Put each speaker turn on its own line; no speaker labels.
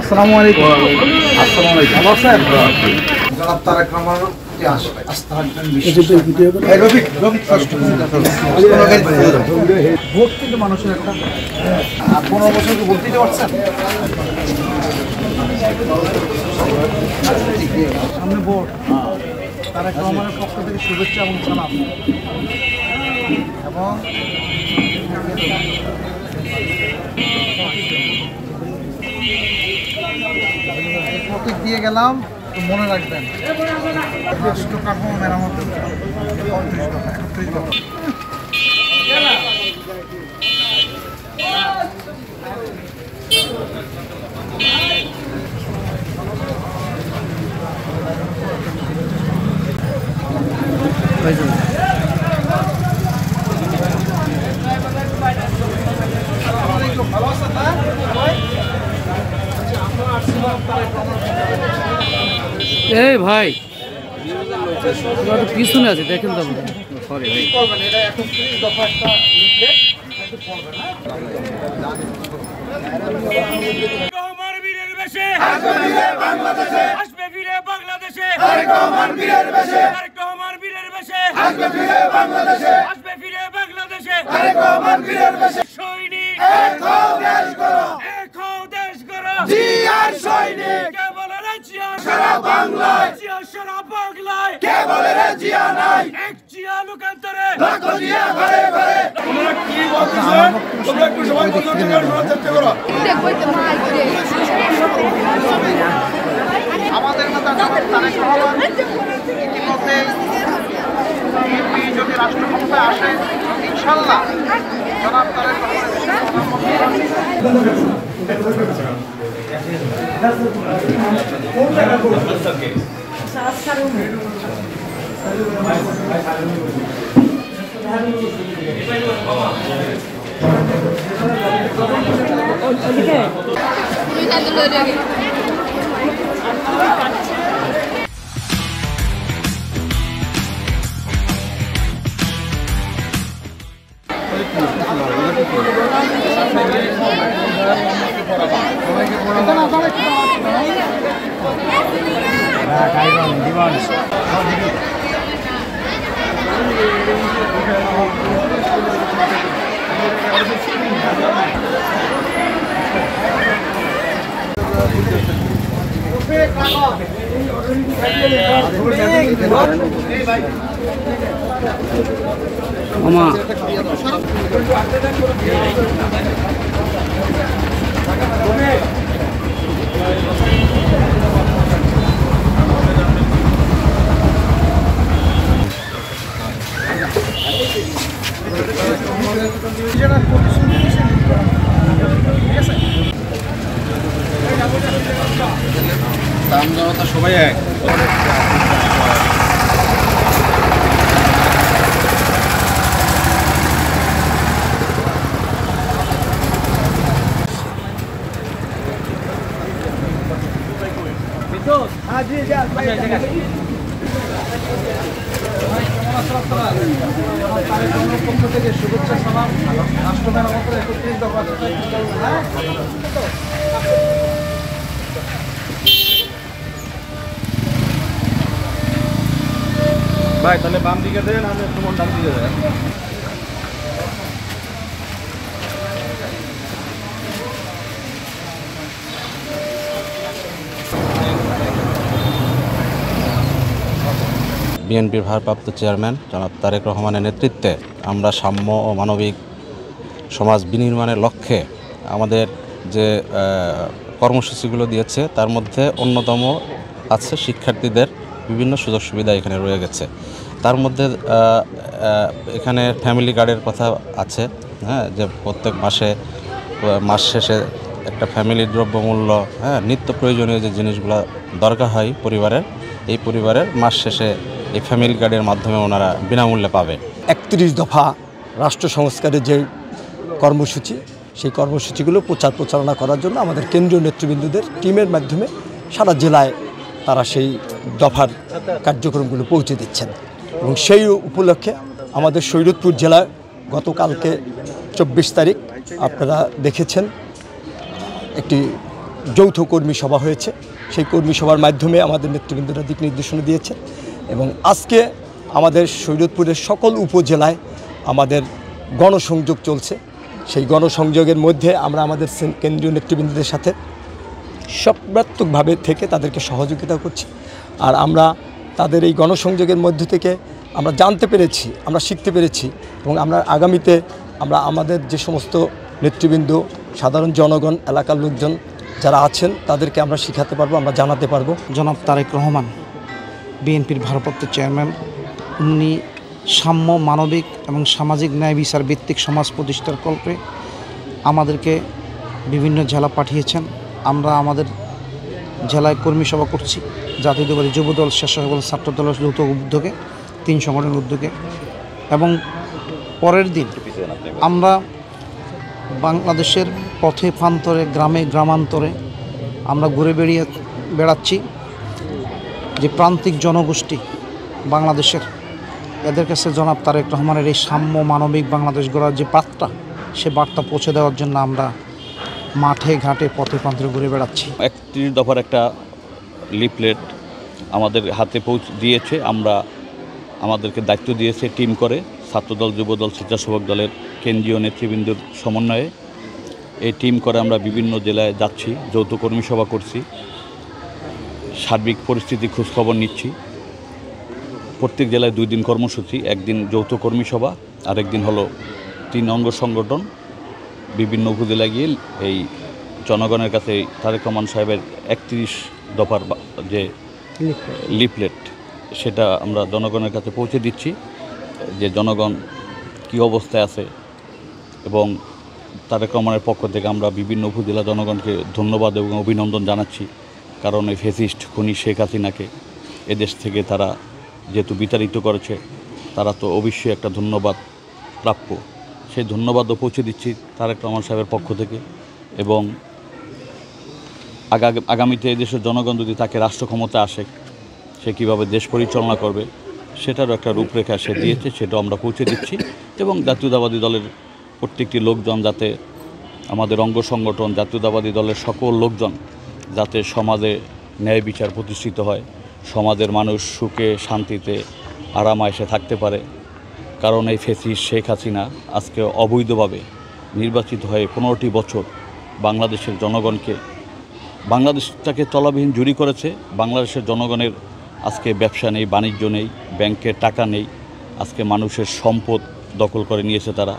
আসসালামু আলাইকুম। আসসালামু আলাইকুম। ভালো আছেন? জনাব তারেক রহমান ভোট কিন্তু মানুষের একটা 15 বছর ভোট দিতে পারছেন। সামনে ভোট, তারেক রহমানের পক্ষ থেকে শুভেচ্ছা এবং সালাম এবং প্রতীক দিয়ে গেলাম। তো মনে রাখবেন রাষ্ট্র কাঠামো মেরামত 31 দফা। ভালো আছেন না?
এই ভাই পিছনে আছে দেখেন তো সরি ভাই
করবেন এটা 31 দফা একটা লিফলেট একটু পড়বেন
রহমান বীরের বেশে আসবে ফিরে বাংলাদেশে আসবে ফিরে বাংলাদেশে তারেক রহমান বীরের বেশে তারেক রহমান বীরের বেশে আসবে ফিরে বাংলাদেশে আসবে ফিরে বাংলাদেশে তারেক রহমান বীরের বেশে সৈনিক এক হও দেশ গড়ো জি আর সৈনিক কে বলে রে জিয়া সারা বাংলায় জিয়া সারা বাংলায় কে বলে রে জিয়া নাই এক জিয়া লোকান্তরে লাখো জিয়া ঘরে ঘরে তোমরা কি বলছো তোমরা একটু সবাই বলছো শোনার চেষ্টা করো
আমাদের নেতা জনাব তারেক রহমান ইতিমধ্যে যদি রাষ্ট্র ক্ষমতায় আসে ইনশাল্লাহ জনাব তারেক
মামা
দাম জনতা সবাই এক পক্ষ থেকে শুভেচ্ছা সালাম রাষ্ট্র মেরামতের 31 দফা ভাই তাহলে বাম দিকে দেন আমি তোমার ডান দিকে দেন
বিএনপির ভারপ্রাপ্ত চেয়ারম্যান জনাব তারেক রহমানের নেতৃত্বে আমরা সাম্য ও মানবিক সমাজ বিনির্মাণের লক্ষ্যে আমাদের যে কর্মসূচিগুলো দিয়েছে তার মধ্যে অন্যতম আছে শিক্ষার্থীদের বিভিন্ন সুযোগ সুবিধা এখানে রয়ে গেছে। তার মধ্যে এখানে ফ্যামিলি কার্ডের কথা আছে, হ্যাঁ, যে প্রত্যেক মাস শেষে একটা ফ্যামিলির দ্রব্যমূল্য, হ্যাঁ, নিত্য প্রয়োজনীয় যে জিনিসগুলো দরকার হয় এই পরিবারের মাস শেষে এই ফ্যামিলি কার্ডের মাধ্যমে ওনারা বিনামূল্যে পাবে।
31 দফা রাষ্ট্র সংস্কারের যে কর্মসূচি, সেই কর্মসূচিগুলো প্রচারণা করার জন্য আমাদের কেন্দ্রীয় নেতৃবৃন্দদের টিমের মাধ্যমে সারা জেলায় তারা সেই দফার কার্যক্রমগুলো পৌঁছে দিচ্ছেন। এবং সেই উপলক্ষে আমাদের শরীয়তপুর জেলায় গতকালকে 24 তারিখ আপনারা দেখেছেন একটি যৌথ কর্মী সভা হয়েছে। সেই কর্মী সভার মাধ্যমে আমাদের নেতৃবৃন্দরা দিক নির্দেশনা দিয়েছে এবং আজকে আমাদের শরীয়তপুরের সকল উপজেলায় আমাদের গণসংযোগ চলছে। সেই গণসংযোগের মধ্যে আমরা আমাদের কেন্দ্রীয় নেতৃবৃন্দদের সাথে সর্বাত্মকভাবে থেকে তাদেরকে সহযোগিতা করছি। আর আমরা তাদের এই গণসংযোগের মধ্য থেকে আমরা জানতে পেরেছি, আমরা শিখতে পেরেছি এবং আমরা আগামীতে আমরা আমাদের যে সমস্ত নেতৃবৃন্দ, সাধারণ জনগণ, এলাকার লোকজন যারা আছেন তাদেরকে আমরা শিখাতে পারবো, আমরা জানাতে পারবো।
জনাব তারেক রহমান বিএনপির ভারপ্রাপ্ত চেয়ারম্যান, উনি সাম্য, মানবিক এবং সামাজিক ন্যায় বিচার ভিত্তিক সমাজ প্রতিষ্ঠার কল্পে আমাদেরকে বিভিন্ন জেলা পাঠিয়েছেন। আমরা আমাদের জেলায় কর্মী সভা করছি, জাতীয়তাবাদী যুবদল, স্বেচ্ছাসেবক ছাত্র দলের যৌথ উদ্যোগে, 3 সংগঠনের উদ্যোগে। এবং পরের দিন আমরা বাংলাদেশের পথে প্রান্তরে, গ্রামে গ্রামান্তরে আমরা ঘুরে বেড়াচ্ছি। যে প্রান্তিক জনগোষ্ঠী বাংলাদেশের, এদের কাছে জনাব তারেক রহমানের এই সাম্য, মানবিক বাংলাদেশ গড়ার যে বার্তা, সে বার্তা পৌঁছে দেওয়ার জন্য আমরা মাঠে ঘাটে পথে প্রান্তরে ঘুরে বেড়াচ্ছি।
31 দফার একটা লিফলেট আমাদের হাতে দিয়েছে। আমাদেরকে দায়িত্ব দিয়েছে টিম করে, ছাত্রদল, যুবদল, স্বেচ্ছাসেবক দলের কেন্দ্রীয় নেতৃবৃন্দের সমন্বয়ে এই টিম করে আমরা বিভিন্ন জেলায় যাচ্ছি, যৌথ কর্মী সভা করছি, সার্বিক পরিস্থিতি খোঁজখবর নিচ্ছি। প্রত্যেক জেলায় 2 দিন কর্মসূচি, একদিন যৌথ কর্মী সভা, আরেকদিন হলো 3 অঙ্গ সংগঠন বিভিন্ন উপজেলায় গিয়ে এই জনগণের কাছে তারেক রহমান সাহেবের 31 দফার যে লিফলেট, সেটা আমরা জনগণের কাছে পৌঁছে দিচ্ছি যে জনগণ কী অবস্থায় আছে। এবং তারেক রহমানের পক্ষ থেকে আমরা বিভিন্ন উপজেলা জনগণকে ধন্যবাদ এবং অভিনন্দন জানাচ্ছি, কারণ এই ফ্যাসিস্ট খুনি শেখ হাসিনাকে এদেশ থেকে তারা যেহেতু বিতাড়িত করেছে, তারা তো অবশ্যই একটা ধন্যবাদ প্রাপ্য। সেই ধন্যবাদও পৌঁছে দিচ্ছি তারেক রহমান সাহেবের পক্ষ থেকে। এবং আগামীতে এদেশের জনগণ যদি তাকে রাষ্ট্র ক্ষমতা আসে, সে কীভাবে দেশ পরিচালনা করবে সেটারও একটা রূপরেখা সে দিয়েছে, সেটাও আমরা পৌঁছে দিচ্ছি। এবং জাতীয়তাবাদী দলের প্রত্যেকটি লোকজন, যাতে আমাদের অঙ্গ সংগঠন, জাতীয়তাবাদী দলের সকল লোকজন যাতে সমাজে ন্যায় বিচার প্রতিষ্ঠিত হয়, সমাজের মানুষ সুখে শান্তিতে আরামায়েশে থাকতে পারে। কারণ এই ফ্যাসিস্ট শেখ হাসিনা আজকে অবৈধভাবে নির্বাচিত হয়ে 15টি বছর বাংলাদেশের জনগণকে, বাংলাদেশটাকে তলাবিহীন জুরি করেছে। বাংলাদেশের জনগণের আজকে ব্যবসা নেই, বাণিজ্য নেই, ব্যাংকে টাকা নেই, আজকে মানুষের সম্পদ দখল করে নিয়েছে তারা।